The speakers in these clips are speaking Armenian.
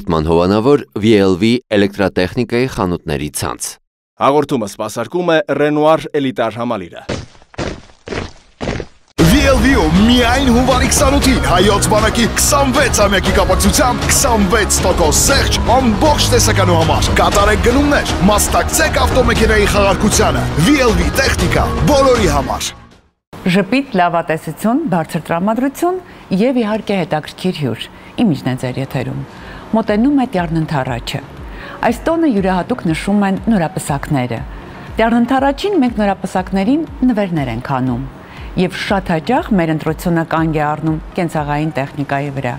ստուգման հովանավոր VLV էլեկտրատեխնիկայի խանութների ցանց։ Հաղորդումը սպասարկում է Renoir էլիտար համալիրը։ VLV-ում միայն հունվարի 28-ին հայոց բանակի 26-ամյակի կապակցությամբ 26% զեղչ ամբողջ տեսականու համար։ Կատարեք գնումներ, մասնակցեք ավտոմեքենայի խաղարկությանը։ VLV տեխնիկա բոլորի համար։ Ժպիտ, լավատեսություն, բարձր տրամադրություն եւ իհարկե հետաքրքիր հյուր։ Իմիջն է ձեր եթերում։ Մոտենում է Տյառնընթառաջը։ Այս տոնը յուրահատուկ նշում են նորապսակները։ Տյառնընթառաջին մենք նորապսակներին նվերներ ենք անում եւ շատ հաճախ մեր ընտրությունը կանգ է առնում կենցաղային տեխնիկայի վրա։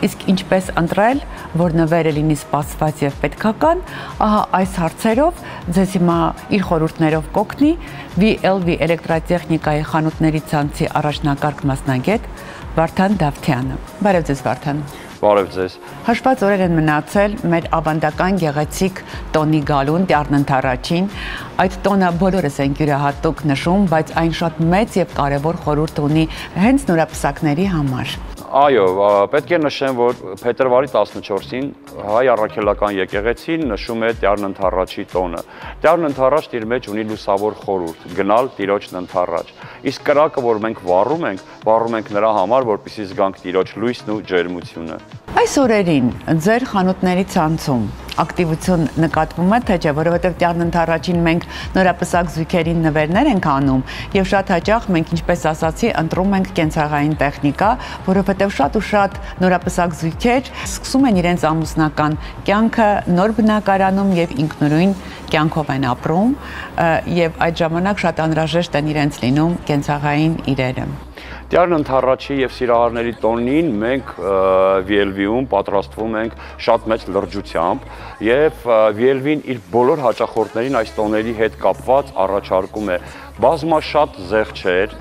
Իսկ ինչպես ընտրել, որ նվերը լինի սպասված եւ պետքական, ահա այս հարցերով ձեզ հիմա իր խորհուրդներով կօգնի VLV էլեկտրատեխնիկայի խանութների ցանցի առաջնակարգ մասնագետ Վարդան Դավթյանը։ Բարև ձեզ, Վարդան։ Բարև ձեզ։ Հաշված օրեր են մնացել մեր ավանդական գեղեցիկ տոնի գալուն Տյառնընթառաջին։ Այդ տոնը բոլորս են յուրահատուկ նշում, բայց այն շատ մեծ եւ կարեւոր խորհուրդ ունի հենց նորապսակների համար։ Այո, պետք է նշեմ, որ փետրվարի 14-ին հայ առաքելական եկեղեցին նշում է Տյառնընթառաջի տոնը։ Տյառնընթառաջն իր մեջ ունի լուսավոր խորհուրդ՝ գնալ Տիրոջն ընթառաջ։ Իսկ կրակը, որ մենք վառում ենք նրա համար, որպեսզի զգանք Տիրոջ լույսն ու ջերմությունը։ Այս օրերին ձեր խանութների ցանցում ակտիվություն նկատվում է, թե չէ, որովհետև Տյառնընթառաջին մենք նորապսակ զույգերին նվերներ ենք անում եւ շատ հաճախ մենք, ինչպես ասացի, ընտրում ենք կենցաղային տեխնիկա, որովհետև շատ ու շատ նորապսակ զույգեր սկսում են իրենց ամուսնական կյանքը նոր բնակարանում եւ ինքնուրույն կյանքով են ապրում եւ այդ ժամանակ շատ անհրաժեշտ են իրենց լինում կենցաղային իրերը։ Տյառնընթառաջի եւ Սիրահարների տոնին մենք VLV-ում պատրաստվում ենք շատ մեծ լրջությամբ եւ VLV-ն իր բոլոր հաճախորդներին այս տոների հետ կապված առաջարկում է բազմաշատ զեղչեր,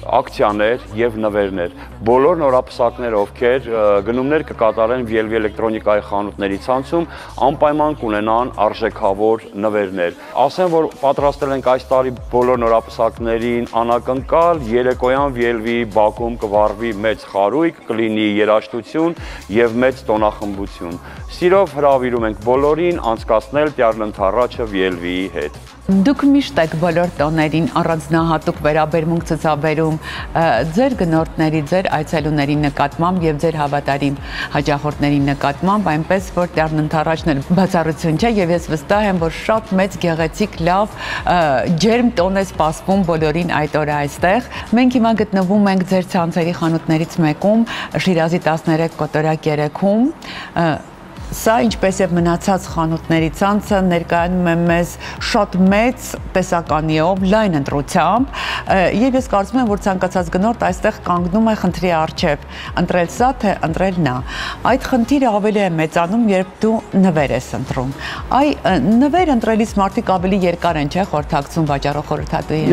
ակցիաներ եւ նվերներ։ Բոլոր նորապսակները, ովքեր գնումներ կկատարեն VLV էլեկտրոնիկայի խանութների ցանցում, անպայման կունենան արժեքավոր նվերներ։ Ասեմ, որ պատրաստել ենք այս տարի բոլոր նորապսակներին անակնկալ, երեկոյան VLV բակում կվառվի մեծ խարույկ, կլինի երաժշտություն եւ մեծ տոնախմբություն։ Սիրով հրավիրում ենք բոլորին անցկացնել Տյառնընթառաջը VLV-ի հետ։ Դուք միշտ եք բոլոր տոներին առանձնահատուկ վերաբերմունք ցուցաբերում ձեր գնորդների, ձեր այցելուների նկատմամբ եւ ձեր հավատարիմ հաճախորդների նկատմամբ, այնպես որ Տյառնընթառաջն էլ բացառություն չէ եւ ես վստահ եմ, որ շատ մեծ գեղեցիկ լավ ջերմ տոն է սպասվում բոլորին այդ օրը այստեղ։ Մենք հիմա գտնվում ենք ձեր ցանցերի խանութներից մեկում, Շիրազի 13 կոտորակ 3-ում։ Սա, ինչպես եւ մնացած խանութների ցանցը, ներկայանում է մեզ շատ մեծ տեսականիով, լայն ընտրությամբ, եւ ես կարծում եմ, որ ցանկացած գնորդ այստեղ կանգնում է խնդրի առջև, ընտրել սա, թե ընտրել նա։ Այդ խնդիրը ավելի է մեծանում, երբ դու նվեր ես ընտրում։ Նվեր ընտրելիս մարդիկ ավելի երկար են, չէ՞, խորհրդակցում վաճառող խորհրդատուին։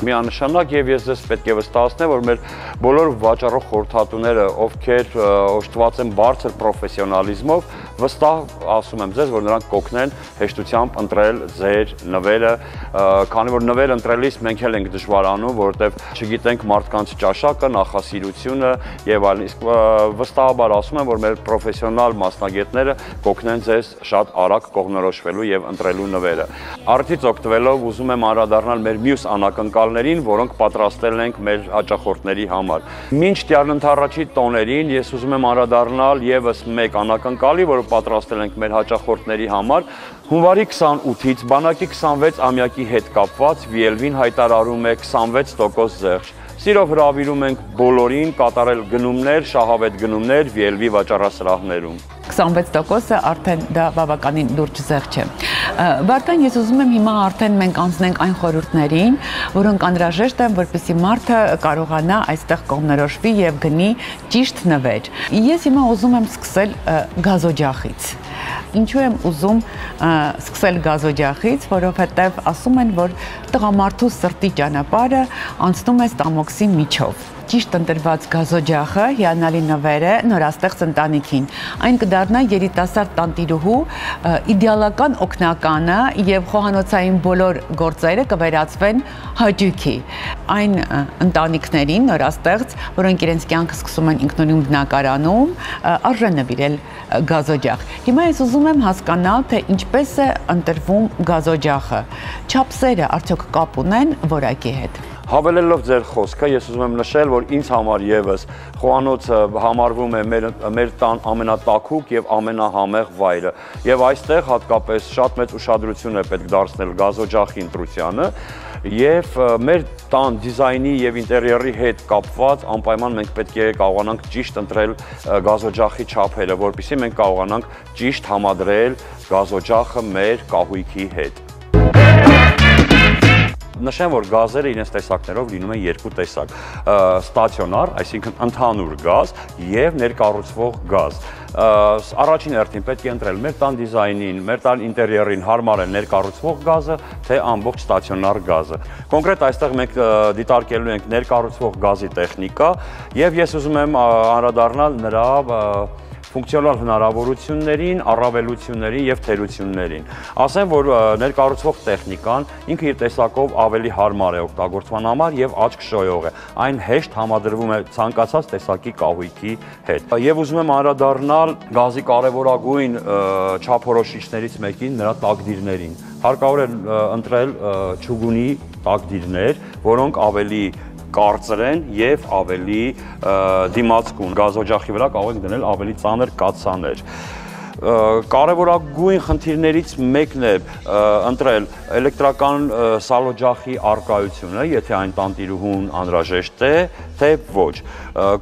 Միանշանակ եւ ես ձեզ պետք է վստահեցնեմ, որ մեր բոլոր վաճառող խորհրդատուները, ովքեր օժտված են բարձր պրոֆեսիոնալիզմով, վստահ ասում եմ ձեզ, որ նրանք կօգնեն հեշտությամբ ընտրել ձեր նվերը, քանի որ նվեր ընտրելիս մենք էլ ենք դժվարանում, որովհետև չգիտենք մարդկանց ճաշակը, նախասիրությունը եւ այլն։ Իսկ վստահաբար ասում եմ, որ մեր պրոֆեսիոնալ մասնագետները կօգնեն ձեզ շատ արագ կողմնորոշվելու եւ ընտրելու նվերը։ Արդից օգտվելով ուզում եմ անդրադառնալ մեր մյուս անակնկալներին, որոնք պատրաստել ենք մեր հաճախորդների համար։ Մինչ Տյառնընթառաջի տոներին ես ուզում եմ անդրադառնալ եւս մեկ անակնկալի, որը պատրաստել ենք մեր հաճախորդների համար, հունվարի 28-ից բանակի 26-ամյակի հետ կապված VLV-ն հայտարարում է 26% զեղչ։ Սիրով հրավիրում ենք բոլորին կատարել գնումներ, շահավետ գնումներ VLV վաճառասրահներում։ 26%-ը արդեն դա բավականին լուրջ զեղչ է։ Վարդան, ես ուզում եմ հիմա արդեն մենք անցնենք այն խորհուրդներին, որոնք անհրաժեշտ են, որպեսզի մարդը կարողանա այստեղ կողմնորոշվի եւ գնի ճիշտ նվեր։ Ես հիմա ուզում եմ սկսել գազօջախից։ Ինչու եմ ուզում սկսել գազօջախից, որովհետև ասում են, որ տղամարդու սրտի ճանապարհը անցնում է ստամոքսի միջով։ ճիշտ ընտրված գազօջախը հիանալի նվեր է նորաստեղծ ընտանիքին։ Այն կդառնա երիտասարդ տանտիրուհու իդեալական օգնականը եւ խոհանոցային բոլոր գործերը կվերածվեն հաճույքի։ Այն ընտանիքներին նորաստեղծ, որոնք իրենց կյանքը սկսում են ինքնուրույն բնակարանում, արժե նվիրել գազօջախ։ Հիմա ես ուզում եմ հասկանալ, թե ինչպես է ընտրվում գազօջախը։ Չափսերը արդյոք կապ ունեն որակի հետ։ Հավելելով ձեր խոսքը, ես ուզում եմ նշել, որ ինձ համար եւս խոհանոցը համարվում է մեր տան ամենատաքուկ եւ ամենահամեղ վայրը։ Եվ այստեղ հատկապես շատ մեծ ուշադրություն է պետք դարձնել գազօջախի ընտրությանը եւ մեր տան դիզայնի եւ ինտերիերի հետ կապված անպայման մենք պետք է կարողանանք ճիշտ ընտրել գազօջախի չափերը, որպեսզի մենք կարողանանք ճիշտ համադրել գազօջախը մեր կահույքի հետ։ Նշեմ, որ գազերը իրենց տեսակներով լինում են երկու տեսակ՝ ստացիոնար, այսինքն ընդհանուր գազ եւ ներկառուցվող գազ։ Առաջին հերթին պետք է ընտրել մեր տան դիզայնին, մեր տան ինտերիերին հարմարել ներկառուցվող գազը, թե ամբողջ ստացիոնար գազը։ Կոնկրետ այստեղ մենք դիտարկելու ենք ներկառուցվող գազի տեխնիկա եւ ես ուզում եմ անդրադառնալ նրա ֆունկցիոնալ հնարավորություններին, առավելություններին եւ թերություններին։ Ասեմ, որ ներկառուցվող տեխնիկան ինքը իր տեսակով ավելի հարմար է օգտագործման համար եւ աչքշոյող է։ Այն հեշտ համադրվում է ցանկացած տեսակի կահույքի հետ։ Եվ ուզում եմ անդրադառնալ գազի կարևորագույն չափորոշիչներից մեկին, նրա տակդիրներին։ Հարկավոր է ընտրել չուգունի տակդիրներ, որոնք ավելի կարծր են եւ ավելի դիմացկուն։ Գազօջախի վրա կարող ենք դնել ավելի ծանր կաթսաներ։ Կարևորագույն խնդիրներից մեկն է ընտրել էլեկտրական սալօջախի առկայությունը, եթե այն տանտիրուհուն անհրաժեշտ է, թե ոչ։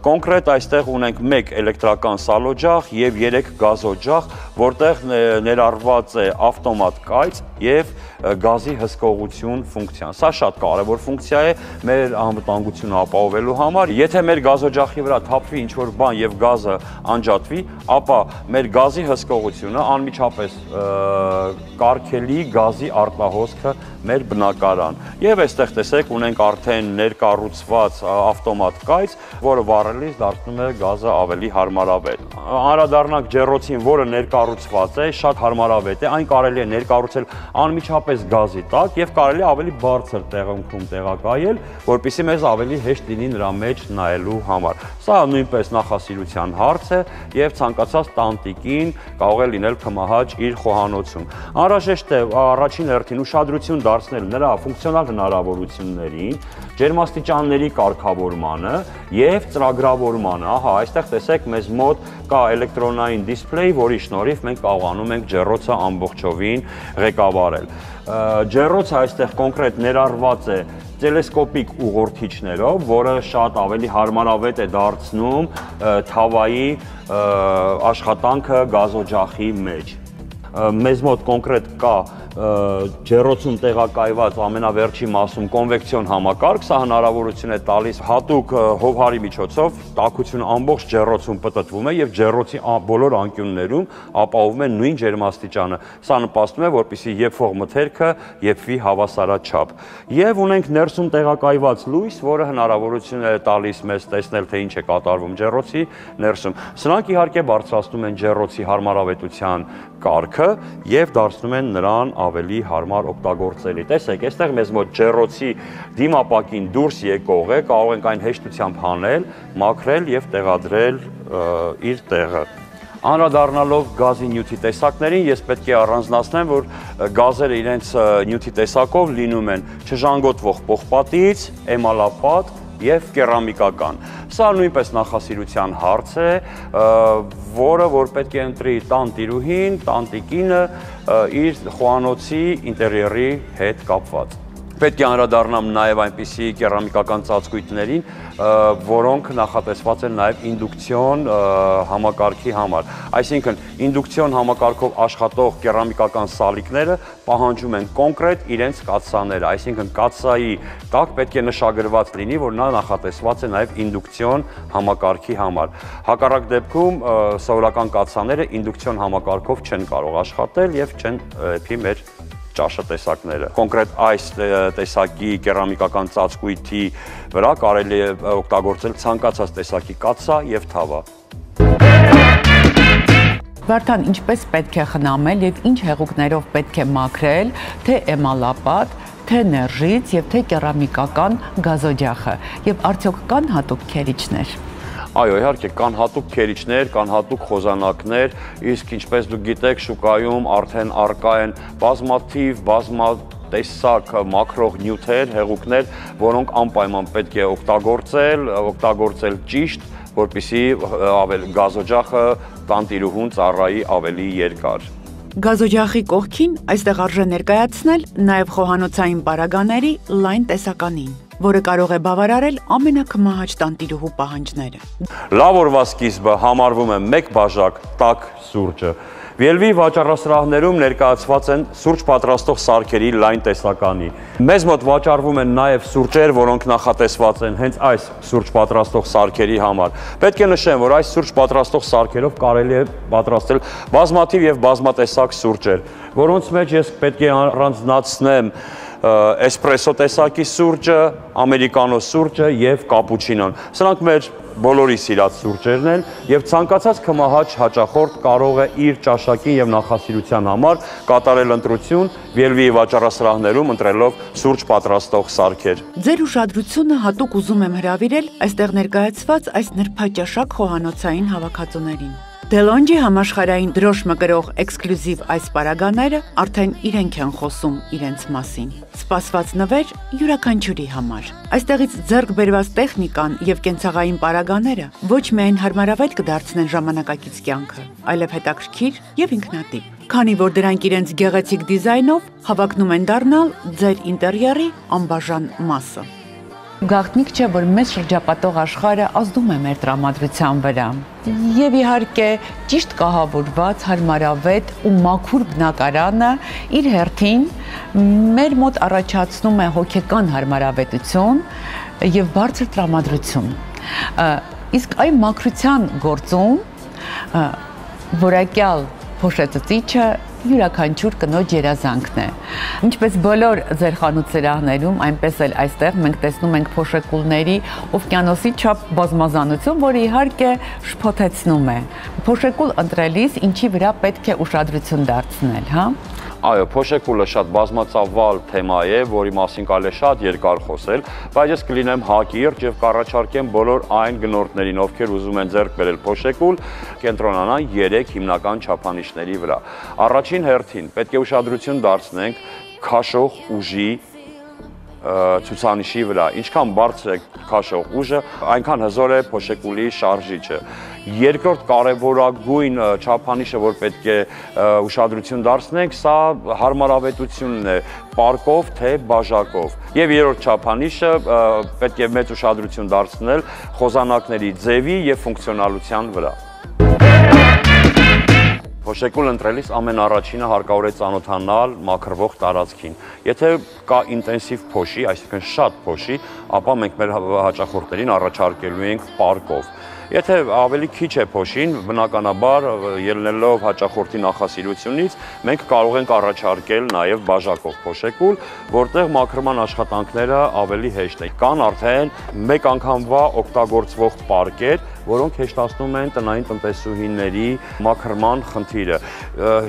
Կոնկրետ այստեղ ունենք 1 էլեկտրական սալօջախ եւ 3 գազօջախ, որտեղ ներառված է ավտոմատ կայծ եւ գազի հսկողություն ֆունկցիան։ Սա շատ կարևոր ֆունկցիա է մեր անվտանգությունը ապահովելու համար։ Եթե մեր գազօջախի վրա թափվի ինչ-որ բան եւ գազը անջատվի, ապա մեր գազի հսկողությունը անմիջապես կարգելի գազի արտահոսքը մեր բնակարան։ Եվ այստեղ տեսեք ունենք արդեն ներկառուցված ավտոմատ կայծ, որը վառելիս դարձնում է գազը ավելի հարմարավետ։ Անդրադառնանք ջեռոցին, որը ներկառուցված է, շատ հարմարավետ է, այն կարելի է ներկառուցել անմիջապես գազի տակ եւ կարելի է ավելի բարձր տեղանքում տեղակայել, որպեսզի մեզ ավելի հեշտ լինի նրա մեջ նայելու համար։ Սա նույնպես նախասիրության հարց է եւ ցանկացած տանտիկին կարող է լինել քմահաճ իր խոհանոցում։ Անհրաժեշտ է առաջին հերթին ուշադրություն դարձնել նրա ֆունկցիոնալ հնարավորություններին, ջերմաստիճանների կարգավորմանը եւ ծրագրավորմանը։ Ահա, այստեղ տեսեք մեզ մոտ կա էլեկտրոնային դիսպլեյ, որի շնորհիվ մենք կարողանում ենք ջեռոցը ամբողջովին ղեկավարել։ Ջեռոցը այստեղ կոնկրետ ներառված է տելեսկոպիկ ուղղորդիչներով, որը շատ ավելի հարմարավետ է դարձնում թավայի աշխատանքը գազօջախի մեջ։ Մեզ մոտ կոնկրետ կա ջեռոցում տեղակայված ամենավերջի մասում կոնվեկցիոն համակարգ, սա հնարավորություն է տալիս հատուկ հովհարի միջոցով տաքությունը ամբողջ ջեռոցում պտտվում է եւ ջեռոցի բոլոր անկյուններում ապահովում է նույն ջերմաստիճանը։ Սա նպաստում է, որպեսզի եփող մթերքը եփվի հավասարաչափ։ Եվ ունենք ներսում տեղակայված լույս, որը հնարավորություն է տալիս մեզ տեսնել, թե ինչ է կատարվում ջեռոցի ներսում։ Սրանք իհարկե բարձրացնում են ջեռոցի հարմարավետության կարգը եւ դարձնում են նրան ավելի հարմար օգտագործելի։ Տեսեք, այստեղ մեզ մոտ ջեռոցի դիմապակին դուրս եկող է, կարող ենք այն հեշտությամբ հանել, մաքրել եւ տեղադրել իր տեղը։ Անդրադառնալով գազի նյութի տեսակներին, ես պետք է առանձնացնեմ, որ գազերը իրենց նյութի տեսակով լինում են չժանգոտվող պողպատից, էմալապատ եւ կերամիկական։ Սա նույնպես նախասիրության հարց է, որը որ պետք է ընտրի տանտիրուհին, տանտիկինը իր խոհանոցի ինտերիերի հետ կապված։ Պետք է անդրադառնամ նաև այնպիսի կերամիկական ծածկույթներին, որոնք նախատեսված են նաև ինդուկցիոն համակարգի համար։ Այսինքն, ինդուկցիոն համակարգով աշխատող կերամիկական սալիկները պահանջում են կոնկրետ իրենց կաթսաները, այսինքն կաթսայի տակ պետք է նշագրված լինի, որ նա նախատեսված է նաև ինդուկցիոն համակարգի համար։ Հակառակ դեպքում սովորական կաթսաները ինդուկցիոն համակարգով չեն կարող աշխատել եւ չեն եփի մեր ճաշատեսակները։ Կոնկրետ այս տեսակի կերամիկական ծածկույթի վրա կարելի է օգտագործել ցանկացած տեսակի կաթսա եւ թավա։ Վարդան, ինչպես պետք է խնամել եւ ինչ հեղուկներով պետք է մաքրել, թե էմալապատ, թե ներժից եւ թե կերամիկական գազօջախը եւ արդյոք կան հատուկ քերիչներ։ Այո, իհարկե կան հատուկ քերիչներ, կան հատուկ խոզանակներ, իսկ ինչպես դուք գիտեք, շուկայում արդեն առկա են բազմատեսակ մաքրող նյութեր, հեղուկներ, որոնք անպայման պետք է օգտագործել ճիշտ, որպեսզի գազօջախը տանտիրուհուն ծառայի ավելի երկար։ Գազօջախի կողքին այստեղ արժե ներկայացնել նաև խոհանոցային պարագաների լայն տեսականին, որը կարող է բավարարել ամենակմահաճ տանտիրուհու պահանջները։ Լավ օրվա սկիզբը համարվում է մեկ բաժակ տաք սուրճը։ Վիելվի վաճառասրահներում ներկայացված են սուրճ պատրաստող սարքերի լայն տեսականի։ Մեզ մոտ վաճառվում են նաև սուրճեր, որոնք նախատեսված են հենց այս սուրճ պատրաստող սարքերի համար։ Պետք է նշեմ, որ այս սուրճ պատրաստող սարքերով կարելի է պատրաստել բազմաթիվ եւ բազմատեսակ սուրճեր, որոնց մեջ ես պետք է առանձնացնեմ էսպրեսո տեսակի սուրճը, ամերիկանո սուրճը եւ կապուչինոն։ Սրանք մեր բոլորի սիրած սուրճերն են եւ ցանկացած քմահաճ հաճախորդ կարող է իր ճաշակին եւ նախասիրության համար կատարել ընտրություն Վիելվիի վաճառասրահներում ընտրելով սուրճ պատրաստող սարքեր։ Ձեր ուշադրությունը հատուկ ուզում եմ հրավիրել այստեղ ներկայացված այս նրբաճաշակ խոհանոցային հավաքածուներին։ Դելոնջի համաշխարհային դրոշմը կրող էքսկլյուզիվ այս պարագաները արդեն իրենք են խոսում իրենց մասին։ Սպասված նվեր յուրաքանչյուրի համար։ Այստեղից ձեռք բերված տեխնիկան եւ կենցաղային պարագաները ոչ միայն հարմարավետ կդարձնեն ժամանակակից կյանքը, այլև հետաքրքիր եւ ինքնատիպ, քանի որ դրանք իրենց գեղեցիկ դիզայնով հավակնում են դառնալ ձեր ինտերիերի անբաժան մասը։ Գաղտնիք չէ, որ մեզ շրջապատող աշխարհը ազդում է մեր տրամադրության վրա։ Եվ իհարկե, ճիշտ կահավորված, հարմարավետ ու մաքուր բնակարանը իր հերթին մեր մոտ առաջացնում է հոգեկան հարմարավետություն եւ բարձր տրամադրություն։ Իսկ այն մաքրության գործում որակյալ փոշեցծիչը յուրաքանչյուր կնոջ երազանքն է։ Ինչպես բոլոր ձեր խանութ սրահներում, այնպես էլ այստեղ մենք տեսնում ենք փոշեկուլների օվկիանոսի չափ բազմազանություն, որը իհարկե շփոթեցնում է։ Փոշեկուլ ընտրելիս ինչի վրա պետք է ուշադրություն դարձնել, հա։ Այո, փոշեկուլը շատ բազմածավալ թեմա է, որի մասին կարելի է շատ երկար խոսել, բայց ես կլինեմ հակիրճ եւ կառաջարկեմ բոլոր այն գնորդներին, ովքեր ուզում են ձեռք բերել փոշեկուլ, կենտրոնանան 3 հիմնական չափանիշների վրա։ Առաջին հերթին պետք է ուշադրություն դարձնենք քաշող ուժի ցուցանիշի վրա։ Ինչքան բարձր է քաշող ուժը, այնքան հզոր է փոշեկուլի շարժիչը։ Երկրորդ կարևորագույն չափանիշը, որ պետք է ուշադրություն դարձնենք, սա հարմարավետությունն է, պարկով թե բաժակով։ Եվ երրորդ չափանիշը պետք է մեծ ուշադրություն դարձնել խոզանակների ձևի եւ ֆունկցիոնալության վրա։ Փոշեկուլ ընտրելիս ամենառաջինը հարկավոր է ծանոթանալ մաքրվող տարածքին։ Եթե կա ինտենսիվ փոշի, այսինքն շատ փոշի, ապա մենք մեր հաճախորդներին առաջարկելու ենք պարկով։ Եթե ավելի քիչ է փոշին, բնականաբար ելնելով հաճախորդի նախասիրությունից, մենք կարող ենք առաջարկել նաև բաժակով փոշեկուլ, որտեղ մաքրման աշխատանքները ավելի հեշտ են։ Կան արդեն մեկ անգամվա օգտագործվող պարկեր, որոնք հեշտացնում են տնային տնտեսուհիների մաքրման խնդիրը։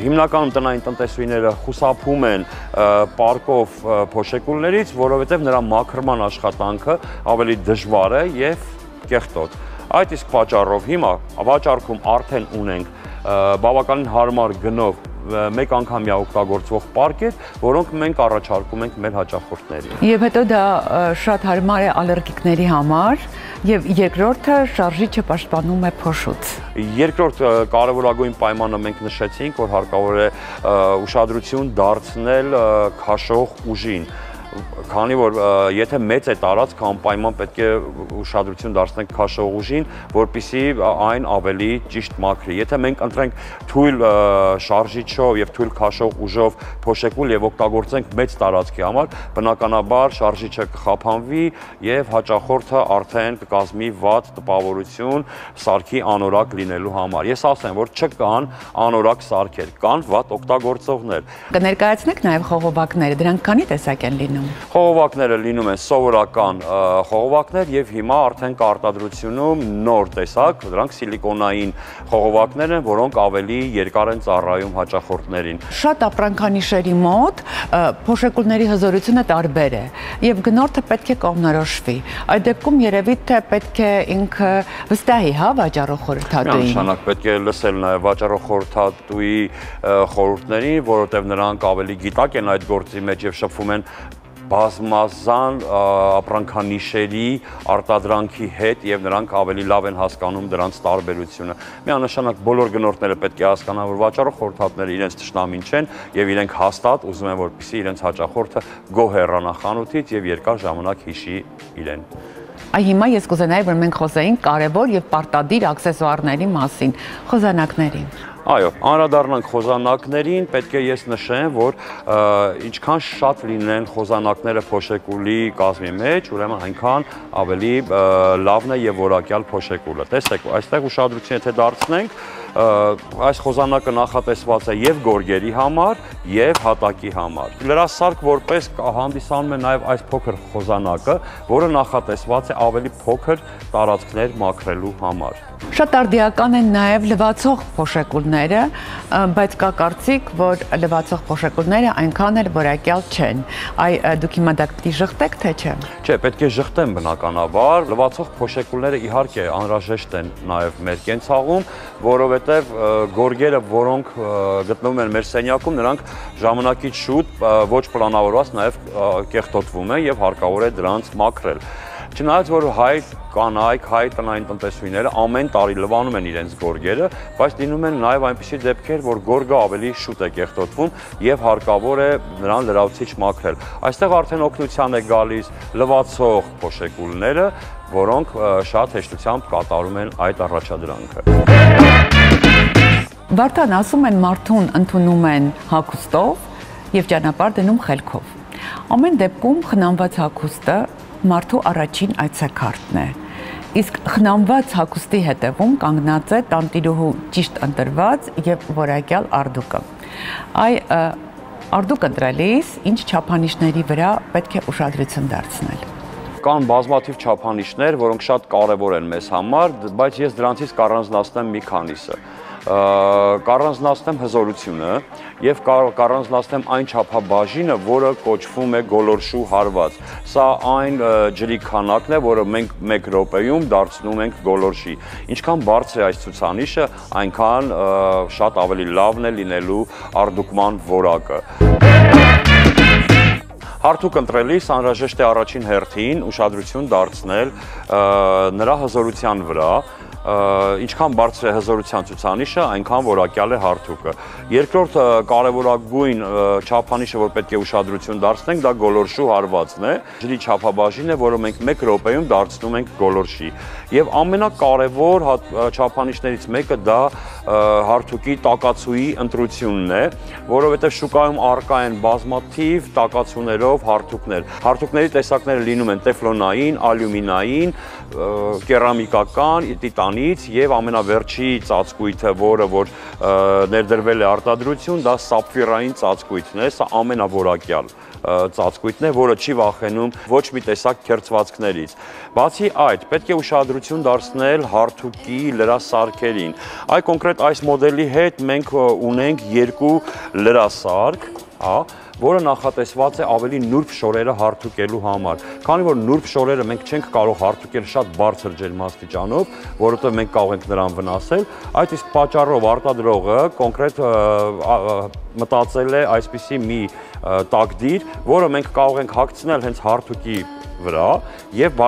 Հիմնականում տնային տնտեսուհիները խուսափում են պարկով փոշեկուլներից, որովհետև նրա մաքրման աշխատանքը ավելի դժվար է եւ կեղտոտ։ Այդ իսկ պատճառով հիմա վաճառքում արդեն ունենք բավականին հարմար գնով մեկ անգամյա օգտագործվող պարկեր, որոնք մենք առաջարկում ենք մեր հաճախորդներին։ Եվ հետո դա շատ հարմար է ալերգիկների համար, եւ երկրորդը շարժիչը պաշտպանում է փոշուց։ Երկրորդ կարևորագույն պայմանը մենք նշեցինք, որ հարկավոր է ուշադրություն դարձնել քաշող ուժին, քանի որ եթե մեծ է տարածք, անպայման պետք է ուշադրություն դարձնենք քաշող ուժին, որպեսզի այն ավելի ճիշտ մաքրի։ Եթե մենք ընտրենք թույլ շարժիչով եւ թույլ քաշող ուժով փոշեկուլ եւ օգտագործենք մեծ տարածքի համար, բնականաբար շարժիչը կխափանվի եւ հաճախորդը արդեն կկազմի վատ տպավորություն սարքի անորակ լինելու համար։ Ես ասեմ, որ չկան անորակ սարքեր, կան վատ օգտագործողներ։ Կներկայացնեք նաեւ խողովակները, դրանք քանի տեսակ են լինում։ Խողովակները լինում են սովորական խողովակներ եւ հիմա արդեն կա արտադրությունում նոր տեսակ, դրանք սիլիկոնային խողովակներ են, որոնք ավելի երկար են ծառայում հաճախորդներին։ Շատ ապրանքանիշերի մոտ փոշեկուլների հզորությունը տարբեր է եւ գնորդը պետք է կողմնորոշվի։ Այդ դեպքում երևի թե պետք է ինքը վստահի, հա, վաճառող խորհրդատուին։ Միանշանակ պետք է լսել նաեւ վաճառող խորհրդատուի խորհուրդներին, որովհետեւ նրանք ավելի գիտակ են այդ գործի մեջ եւ շփվում են բազմազան ապրանքանիշերի արտադրանքի հետ եւ նրանք ավելի լավ են հասկանում դրանց տարբերությունը։ Միանշանակ բոլոր գնորդները պետք է հասկանան, որ վաճառող խորհրդատուները իրենց ճշտամին չեն եւ իրենք հաստատ ուզում են, որպեսզի իրենց հաճախորդը գոհ հեռանա խանութից եւ երկար ժամանակ հիշի իրեն։ Այ հիմա ես կուզենայի, որ մենք խոսեինք կարևոր եւ պարտադիր աքսեսուարների մասին, խոզանակների։ Այո, անդրադառնանք խոզանակներին, պետք է ես նշեմ, որ ինչքան շատ լինեն խոզանակները փոշեկուլի կազմի մեջ, ուրեմն այնքան ավելի լավն է եւ որակյալ փոշեկուլը։ Տեսեք, այստեղ ուշադրություն եթե դարձնենք, այս խոզանակը նախատեսված է եւ գորգերի համար եւ հատակի համար։ Լրասարք որպես հանդիսանում է նաեւ այս փոքր խոզանակը, որը նախատեսված է ավելի փոքր տարածքներ մաքրելու համար։ Շատ արդիական են նաև լվացող փոշեկուլները, բայց կա կարծիք, որ լվացող փոշեկուլները այնքան էլ որակյալ չեն։ Այ դուք հիմա դա պիտի ժխտեք, թե չէ։ Չէ, պետք է ժխտեն բնականաբար։ Լվացող փոշեկուլները իհարկե անհրաժեշտ են նաև մեր կենցաղում, որովհետև գորգերը, որոնք գտնվում են մեր սենյակում, նրանք ժամանակից շուտ ոչ պլանավորված նաև կեղտոտվում են եւ հարկավոր է դրանց մաքրել։ Չնայած որ հայ կանայք, հայ տնային տնտեսուհիները ամեն տարի լվանում են իրենց գորգերը, բայց լինում են նաև այնպիսի դեպքեր, որ գորգը ավելի շուտ է կեղտոտվում եւ հարկավոր է նրան լրացուցիչ մաքրել։ Այստեղ արդեն օգնության է գալիս լվացող փոշեկուլները, որոնք շատ հեշտությամբ կատարում են այդ առաջադրանքը։ Վարդան, ասում են մարդուն ընդունում են հագուստով եւ ճանապարհ դնում խելքով։ Ամեն դեպքում խնամված հագուստը մարդու առաջին այցեքարտն է։ Իսկ խնամված հագուստի հետևում կանգնած է տանտիրուհու ճիշտ ընտրված եւ որակյալ արդուկը։ Այ արդուկ ընտրելիս ինչ չափանիշների վրա պետք է ուշադրություն դարձնել։ Կան բազմաթիվ չափանիշներ, որոնք շատ կարևոր են մեզ համար, բայց ես դրանցից կառանձնացնեմ մի քանիսը։ Կառանձնացնեմ հզորությունը եւ կառանձնացնեմ այն չափաբաժինը, որը կոչվում է գոլորշու հարված։ Սա այն ջրի քանակն է, որը մենք 1 րոպեում դարձնում ենք գոլորշի։ Ինչքան բարձր է այս ցուցանիշը, այնքան շատ ավելի լավն է լինելու արդուկման որակը։ Հարթուկ ընտրելիս անհրաժեշտ է առաջին հերթին ուշադրություն դարձնել նրա հզորության վրա, ինչքան բարձր է հզորության ցուցանիշը, այնքան որակյալ է հարթուկը։ Երկրորդ կարևորագույն չափանիշը, որ պետք է ուշադրություն դարձնենք, դա գոլորշու հարվածն է, ջրի չափաբաժինն է, որը մենք 1 րոպեում դարձնում ենք գոլորշի։ Եվ ամենակարևոր չափանիշներից մեկը դա հարթուկի տակացուի ընտրությունն է, որովհետև շուկայում առկա են բազմաթիվ տակացուներով հարթուկներ։ Հարթուկների տեսակները լինում են տեֆլոնային, ալյումինային, կերամիկական, տիտանից եւ ամենավերջի ծածկույթը, որը որ ներդրվել է արտադրություն, դա սապֆիրային ծածկույթն է, սա ամենավորակյալ ծածկույթն է, որը չի վախենում ոչ մի տեսակ քերծվածքներից։ Բացի այդ, պետք է ուշադրություն դարձնել հարթուկի լրասարքերին։ Այ կոնկրետ այս մոդելի հետ մենք ունենք 2 լրասարք, որը նախատեսված է ավելի նուրբ շորերը հարթուկելու համար։ Քանի որ նուրբ շորերը մենք չենք կարող հարթուկել շատ բարձր ջերմաստիճանով, որովհետև մենք կարող ենք նրան վնասել, այդ իսկ պատճառով արտադրողը կոնկրետ մտածել է այսպիսի մի տակդիր, որը մենք կարող ենք հագցնել հենց հարթուկի վրա եւ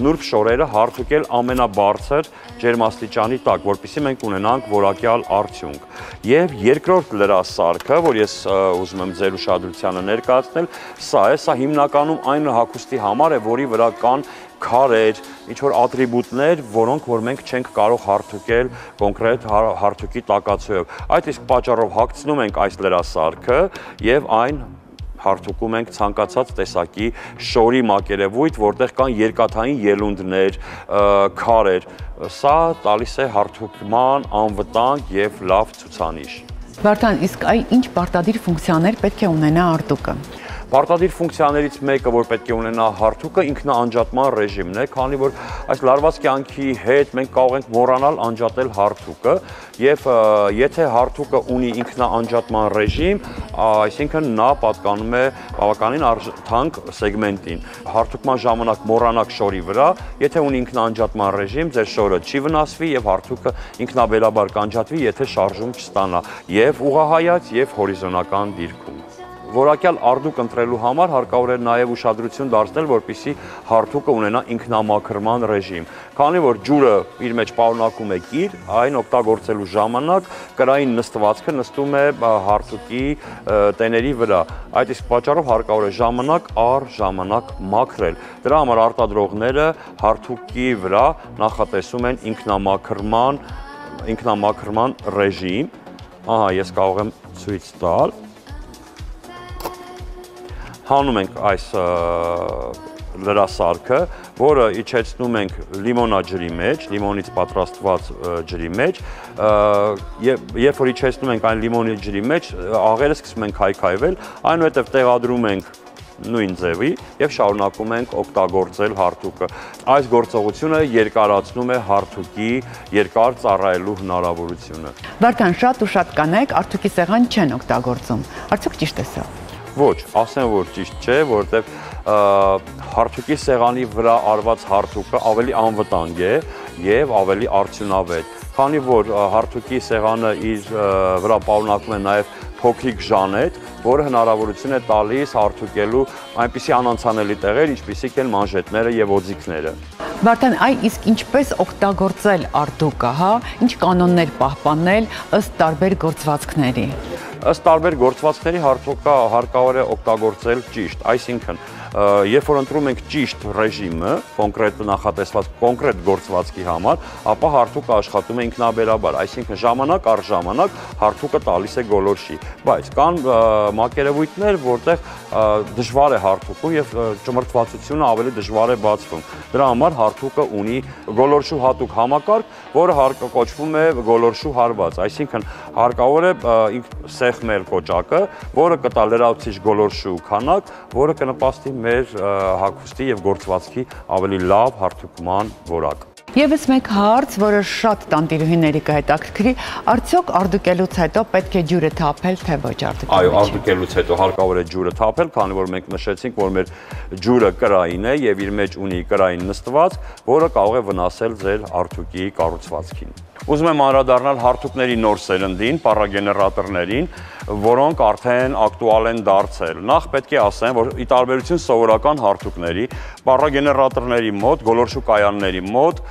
նուրբ շորերը հարթուկել ամենաբարձր ջերմաստիճանի տակ, որպեսզի մենք ունենանք որակյալ արդյունք։ Եվ երկրորդ լրասարքը, որ ես ուզում եմ ձեր ուշադրությանը ներկայացնել, սա է, սա հիմնականում այն հագուստի համար է, որի վրա կան քարեր, ինչ-որ ատրիբուտներ, որոնք որ մենք չենք կարող հարթուկել կոնկրետ հարթուկի տակացույով։ Այդ իսկ պատճառով հագցնում ենք այս լրասարքը եւ այն հարթուկում ենք ցանկացած տեսակի շորի մակերևույթ, որտեղ կան երկաթային ելունդներ, քարեր։ Սա տալիս է հարթուկման անվտանգ եւ լավ ցուցանիշ։ Վարդան, իսկ ինչ պարտադիր ֆունկցիաներ պետք է ունենա արտուկը։ Պարտադիր ֆունկցիաներից մեկը, որ պետք է ունենա հարթուկը, ինքնաանջատման ռեժիմն է, քանի որ այս լարված կյանքի հետ մենք կարող ենք մոռանալ անջատել հարթուկը, եւ եթե հարթուկը ունի ինքնաանջատման ռեժիմ, այսինքն նա պատկանում է բավականին թանկ սեգմենտին։ Հարթուկման ժամանակ մոռանաք շորի վրա, եթե ունի ինքնաանջատման ռեժիմ, ձեր շորը չի վնասվի եւ հարթուկը ինքնաբերաբար կանջատվի, եթե շարժում չստանա, եւ ուղղահայաց եւ հորիզոնական դիրքում։ Որակյալ արդյունք ընտրելու համար հարկավոր է նաև ուշադրություն դարձնել, որպեսզի հարթուկը ունենա ինքնամաքրման ռեժիմ։ Քանի որ ջուրը իր մեջ պարունակում է կիր, այն օգտագործելու ժամանակ կրային նստվածքը նստում է հարթուկի տեների վրա։ Այդ իսկ պատճառով հարկավոր է ժամանակ առ ժամանակ մաքրել։ Դրա համար արտադրողները հարթուկի վրա նախատեսում են ինքնամաքրման ռեժիմ։ Ահա, ես կարող եմ ցույց տալ։ Հանում ենք այս լրասարքը, որը իջեցնում ենք լիմոնաջրի մեջ, լիմոնից պատրաստված ջրի մեջ, երբ որ իջեցնում ենք այն լիմոնի ջրի մեջ, աղերը սկսում են քայքայվել, այնուհետև տեղադրում ենք նույն ձևի եւ շարունակում ենք օգտագործել հարթուկը։ Այս գործողությունը երկարացնում է հարթուկի երկար ծառայելու հնարավորությունը։ Վարդան, շատ ու շատ կանայք արդյունքի սեղան չեն օգտագործում։ Արդյոք ճիշտ է սա։ Ոչ, ասեմ, որ ճիշտ չէ, որովհետև հարթուկի սեղանի վրա արված հարթուկը ավելի անվտանգ է եւ ավելի արդյունավետ, քանի որ հարթուկի սեղանը իր վրա պարունակում է նաեւ փոքրիկ ժանետ, որը հնարավորություն է տալիս հարթուկելու այնպիսի անանցանելի տեղեր, ինչպիսիք են մանժետները եւ օձիքները։ Վարդան, իսկ ինչպես օգտագործել արտուկը, հա, ինչ կանոններ պահպանել ըստ տարբեր գործվածքների։ Ըստ տարբեր գործվածքների հարթուկը հարկավոր է օգտագործել ճիշտ, այսինքն երբ որ ընտրում ենք ճիշտ ռեժիմը, կոնկրետ նախատեսված կոնկրետ գործվածքի համար, ապա հարթուկը աշխատում է ինքնաբերաբար, այսինքն ժամանակ առ ժամանակ հարթուկը տալիս է գոլորշի, բայց կան մակերևույթներ, որտեղ դժվար է հարթուկում եւ ճմրթվածությունը ավելի դժվար է բացվում։ Դրա համար հարթուկը ունի գոլորշու հատուկ համակարգ, որը կոչվում է գոլորշու հարված, այսինքն հարկավոր է սեղմել կոճակը, որը կտա լրացուցիչ գոլորշու քանակ, որը կնպաստի մեր հագուստի եւ գործվածքի ավելի լավ հարթուկման որակ։ Եվս մեկ հարց, որը շատ տանտիրուհիների կհետաքրքրի, արդյոք արդուկելուց հետո պետք է ջուրը թափել, թե ոչ արդուկելուց։ Այո, արդուկելուց հետո հարկավոր է ջուրը թափել, քանի որ մենք նշեցինք, որ մեր ջուրը կրային է եւ իր մեջ ունի կրային նստվածք, որը կարող է վնասել ձեր արդուկի կառուցվածքին։ Ուզում եմ անդրադառնալ հարթուկների նոր սերնդին, պարագեներատորներին, որոնք արդեն ակտուալ են դարձել։ Նախ պետք է ասեմ, որ ի տարբերություն սովորական հարթուկների, պարագեներատորների մոտ, գոլորշու կայանների մոտ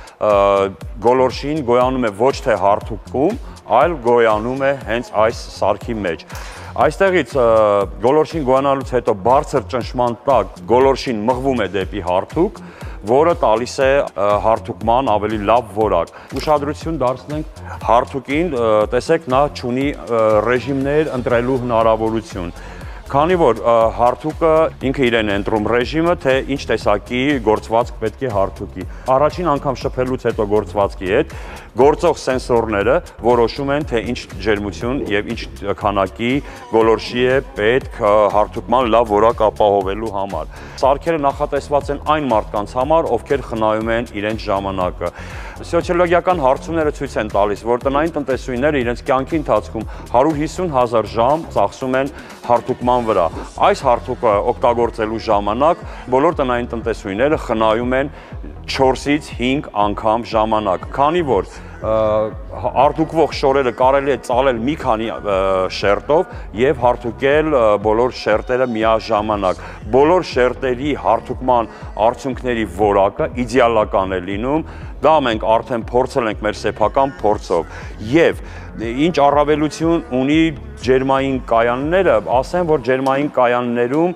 գոլորշին գոյանում է ոչ թե հարթուկում, այլ գոյանում է հենց այս սարքի մեջ։ Այստեղից գոլորշին գոյանալուց հետո բարձր ճնշման տակ գոլորշին մղվում է դեպի հարթուկ, որը տալիս է հարթուկման ավելի լավ որակ։ Ուշադրություն դարձնենք հարթուկին, տեսեք նա ունի ռեժիմներ ընտրելու հնարավորություն։ Քանի որ հարթուկը ինքը իրեն է ընտրում ռեժիմը, թե ինչ տեսակի գործվածք պետք է հարթուկի։ Առաջին անգամ շփելուց հետո գործվածքի հետ գործող սենսորները որոշում են, թե ինչ ջերմություն եւ ինչ քանակի գոլորշի է պետք հարթուկման լավ որակ ապահովելու համար։ Սարքերը նախատեսված են այն մարդկանց համար, ովքեր խնայում են իրենց ժամանակը։ Սոցիոլոգիական հարցումները ցույց են տալիս, որ տնային տնտեսուհիները իրենց կյանքի ընթացքում 150,000 ժամ ծախսում են հարթուկման վրա։ Այս հարթուկը օգտագործելու ժամանակ բոլոր տնային տնտեսուհիները խնայում են 4-ից 5 անգամ ժամանակ, քանի որ արտուկվող շորերը կարելի է ծալել մի քանի շերտով եւ հարթուկել բոլոր շերտերը միաժամանակ։ Բոլոր շերտերի հարթուկման արդյունքների որակը իդեալական է լինում, դա մենք արդեն փորձել ենք մեր սեփական փորձով եւ ինչ առավելություն ունի ջերմային կայանները, ասեմ, որ ջերմային կայաններում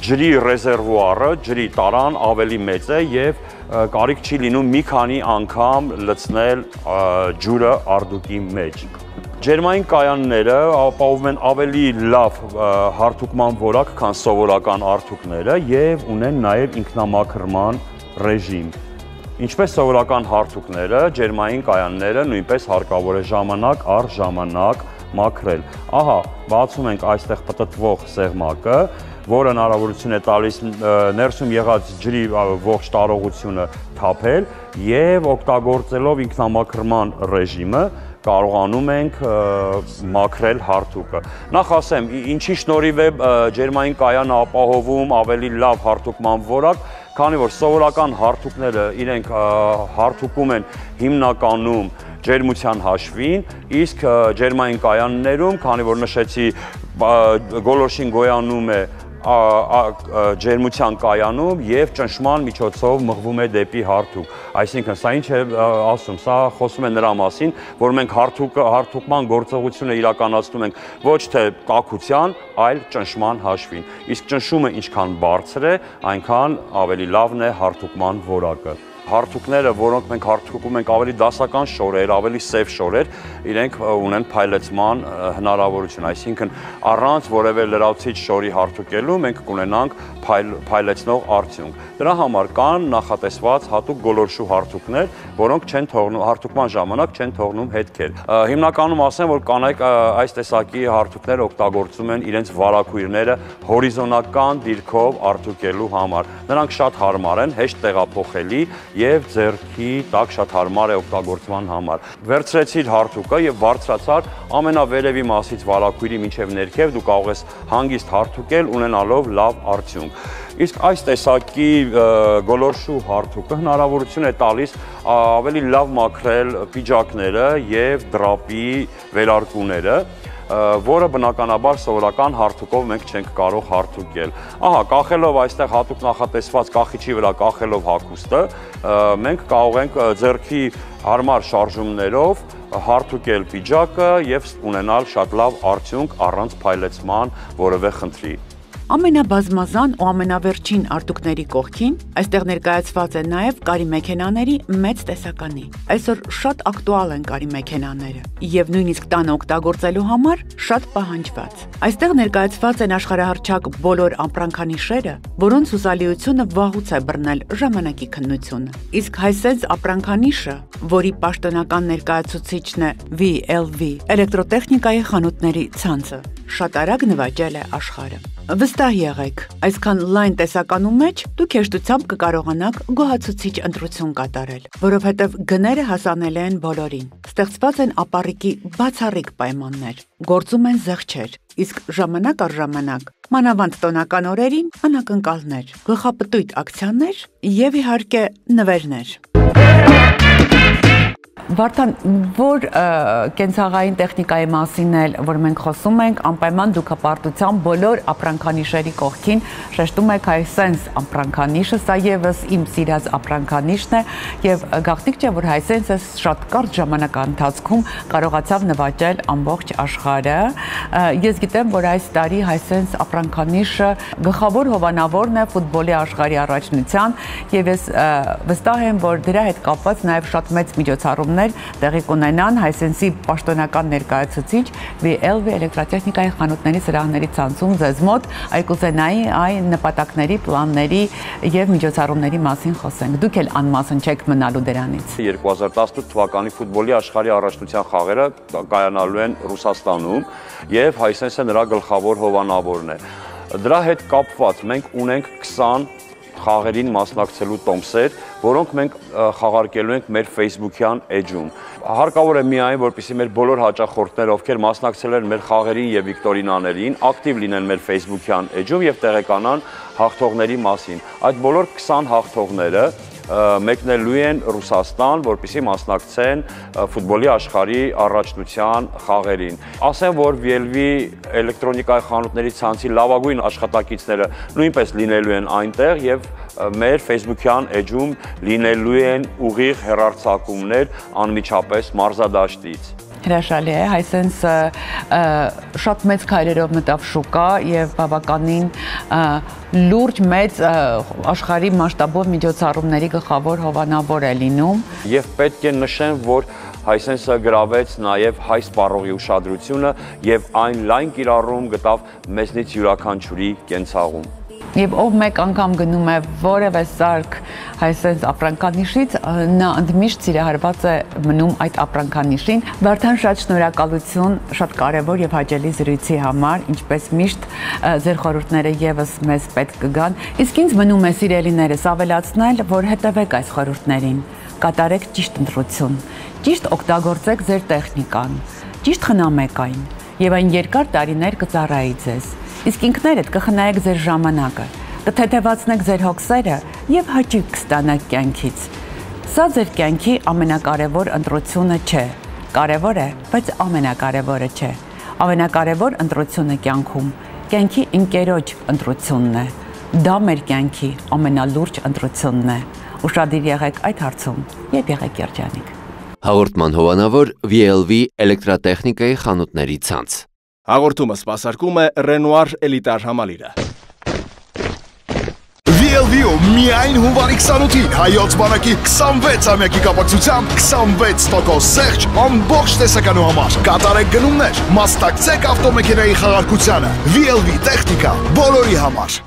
ջրի ռեզերվուարը, ջրի տարան ավելի մեծ է եւ կարիք չի լինում մի քանի անգամ լցնել ջուրը արդուկի մեջ։ Ջերմային կայանները ապահովում են ավելի լավ հարթուկման որակ, քան սովորական արդյունքները եւ ունեն նաեւ ինքնամաքրման ռեժիմ։ Ինչպես սովորական հարթուկները, ջերմային կայանները նույնպես հարկավոր է ժամանակ առ ժամանակ մաքրել։ Ահա, բացում ենք այստեղ պտտվող սեղմակը, որը հնարավորություն է տալիս ներսում եղած ջրի ողջ տարողությունը թափել եւ օգտագործելով ինքնամաքրման ռեժիմը կարողանում ենք մաքրել հարթուկը։ Նախ ասեմ, ինչի շնորհիվ է ջերմային կայանը ապահովում ավելի լավ հարթուկման որակ, քանի որ սովորական հարթուկները իրենք հարթուկում են հիմնականում ջերմության հաշվին, իսկ ջերմային կայաններում, քանի որ նշեցի, գոլորշին գոյանում է ջերմության կայանում եւ ճնշման միջոցով մղվում է դեպի հարթուկ։ Այսինքն, սա ինչ է ասում, սա խոսում է նրա մասին, որ մենք հարթուկման գործողությունը իրականացնում ենք ոչ թե կաքության, այլ ճնշման հաշվին։ Իսկ ճնշումը ինչքան բարձր է, այնքան ավելի լավն է հարթուկման որակը։ Հարթուկները, որոնք մենք հարթուկում ենք ավելի դասական շորեր, ավելի սև շորեր, իրենք ունեն փայլեցման հնարավորություն, այսինքն առանց որևէ լրացուցիչ շորի հարթուկելու մենք կունենանք փայլեցնող արդյունք։ Դրա համար կան նախատեսված հատուկ գոլորշու հարթուկներ, որոնք չեն թողնում հարթուկման ժամանակ չեն թողնում հետքեր։ Հիմնականում ասեմ, որ կանայք այս տեսակի հարթուկները օգտագործում են իրենց վարակույրները հորիզոնական դիրքով արդյունքելու համար։ Նրանք շատ հարմար են, հեշտ տեղափոխելի եւ ձեռքի տակ շատ հարմար է օգտագործման համար։ Վերցրեցիր հարթուկը եւ բարձրացար ամենավերևի մասից վարակույրի մինչեւ ներքև դու կարող ես հանգիստ հարթուկել ունենալով լավ արդյունք։ Իսկ այս տեսակի գոլորշու հարթուկը հնարավորություն է տալիս ավելի լավ մաքրել պիջակները եւ դրապի վերարկուները, որը բնականաբար սովորական հարթուկով մենք չենք կարող հարթուկել։ Ահա, կախելով այստեղ հատուկ նախատեսված կախիչի վրա կախելով հագուստը, մենք կարող ենք ձեռքի հարմար շարժումներով հարթուկել պիջակը եւ ունենալ շատ լավ արդյունք առանց փայլեցման որևէ խնդրի։ Ամենաբազմազան ու ամենավերջին արտուկների կողքին այստեղ ներկայացված է նաև կարի մեքենաների մեծ տեսականի։ Այսօր շատ ակտուալ են կարի մեքենաները եւ նույնիսկ տանը օգտագործելու համար շատ պահանջված։ Այստեղ ներկայացված են աշխարհահռչակ բոլոր ապրանքանիշերը, որոնց հուսալիությունը վաղուց է բռնել ժամանակի քննությունը։ Իսկ Hisense ապրանքանիշը, որի պաշտոնական ներկայացուցիչն է VLV, էլեկտրոտեխնիկայի խանութների ցանցը, շատ արագ նվաճել է աշխարհը։ Վստահ եղեք, այսքան լայն տեսականու մեջ դուք հեշտությամբ կկարողանաք գոհացուցիչ ընտրություն կատարել, որովհետև գները հասանելի են բոլորին։ Ստեղծված են ապառիկի բացառիկ պայմաններ, գործում են զեղչեր, իսկ ժամանակ առ ժամանակ, մանավանդ տոնական օրերին, անակնկալներ, գլխապտույտ ակցիաներ եւ իհարկե նվերներ։ Վարդան, որ կենցաղային տեխնիկայի մասին էլ, որ մենք խոսում ենք, անպայման դուք հպարտությամբ բոլոր ապրանքանիշերի կողքին շեշտում եք Hisense ապրանքանիշը, սա եւս իմ սիրած ապրանքանիշն է եւ գաղտնիք չէ, որ Hisense-ը շատ կարճ ժամանակահատվածում կարողացավ նվաճել ամբողջ աշխարհը։ Ես գիտեմ, որ այս տարի Hisense ապրանքանիշը գլխավոր հովանավորն է ֆուտբոլի աշխարհի առաջնության եւ ես վստահ եմ, որ դրա հետ կապված նաեւ շատ մեծ միջոցառումներ տեղի կունենան Hisense-ի պաշտոնական ներկայացուցիչ VLV էլեկտրատեխնիկայի խանութների սրահների ցանցում ձեզ մոտ այ կուզենայի այն նպատակների, պլանների եւ միջոցառումների մասին խոսենք։ Դուք էլ անմասն չեք մնալու դրանից։ 2018 թվականի ֆուտբոլի աշխարհի առաջնության խաղերը կայանալու են Ռուսաստանում եւ Hisense-ը նրա գլխավոր հովանավորն է։ Դրա հետ կապված մենք ունենք 20 խաղերին մասնակցելու տոմսեր, որոնք մենք խաղարկելու ենք մեր Facebook-յան էջում։ Հարկավոր է միայն, որպեսզի մեր բոլոր հաճախորդները, ովքեր մասնակցել են մեր խաղերին եւ վիկտորինաներին, ակտիվ լինեն մեր Facebook-յան էջում եւ տեղեկանան հաղթողների մասին։ Այդ բոլոր 20 հաղթողները մեկնելու են Ռուսաստան, որպեսզի մասնակցեն ֆուտբոլի աշխարհի առաջնության խաղերին։ Ասեմ, որ VLV էլեկտրոնիկայի խանութների ցանցի լավագույն աշխատակիցները նույնպես լինելու են այնտեղ եւ մեր Facebook-յան էջում լինելու են ուղիղ հեռարձակումներ անմիջապես մարզադաշտից։ Հրաշալի է, այսինքն շատ մեծ քայլերով մտավ շուկա եւ բավականին լուրջ մեծ աշխարհի մասշտաբով միջոցառումների գլխավոր հովանավոր է լինում։ Եվ պետք է նշեմ, որ Hisense-ը գրավեց նաև հայ սպառողի ուշադրությունը եւ այն լայն կիրառում գտավ մեզնից յուրաքանչյուրի կենցաղում։ Եվ ով մեկ անգամ գնում է որևէ սարք Hisense ապրանքանիշից, նա ընդմիշտ սիրահարված է մնում այդ ապրանքանիշին։ Վարդան, շատ շնորհակալություն շատ կարևոր եւ հաճելի զրույցի համար, ինչպես միշտ ձեր խորհուրդները եւս մեզ պետք կգան։ Իսկ ինձ մնում է, սիրելիներս, ավելացնել, որ հետևեք այս խորհուրդներին, կատարեք ճիշտ ընտրություն, ճիշտ օգտագործեք ձեր տեխնիկան, ճիշտ խնամեք այն եւ այն երկար տարիներ կծառայի ձեզ։ Իսկ ինքներդ կխնայեք ձեր ժամանակը, կթեթևացնեք ձեր հոգսերը եւ հաճույք կստանաք կյանքից։ Սա ձեր կյանքի ամենակարևոր ընտրությունը չէ։ Կարևոր է, բայց ամենակարևորը չէ։ Ամենակարևոր ընտրությունը կյանքի ընկերոջ ընտրությունն է։ Դա մեր կյանքի ամենալուրջ ընտրությունն է։ Ուշադիր եղեք այդ հարցում եւ եղեք երջանիկ։ Հաղորդման հովանավոր VLV էլեկտրատեխնիկայի խանութների ցանց։ Հաղորդումը սպասարկում է Renoir էլիտար համալիրը։ VLV-ում միայն հունվարի 28-ին հայոց բանակի 26-ամյակի կապակցությամբ 26% զեղչ ամբողջ տեսականու համար։ Կատարեք գնումներ, մասնակցեք ավտոմեքենայի խաղարկությանը։ VLV տեխնիկա բոլորի համար։